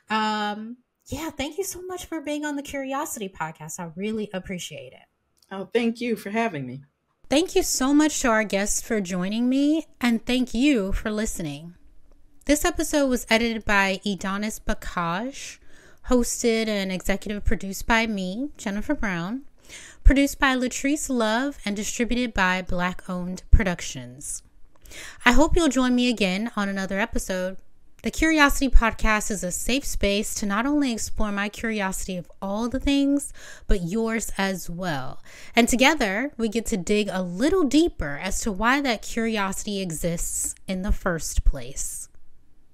Yeah, thank you so much for being on the Curiosity Podcast. I really appreciate it. Oh, thank you for having me. Thank you so much to our guests for joining me, and thank you for listening. This episode was edited by Edonis Bacaj, hosted and executive produced by me, Jennifer Brown, produced by Latrice, Lauve, and distributed by BlakOWND Productions. I hope you'll join me again on another episode. The Curiosity Podcast is a safe space to not only explore my curiosity of all the things, but yours as well. And together, we get to dig a little deeper as to why that curiosity exists in the first place.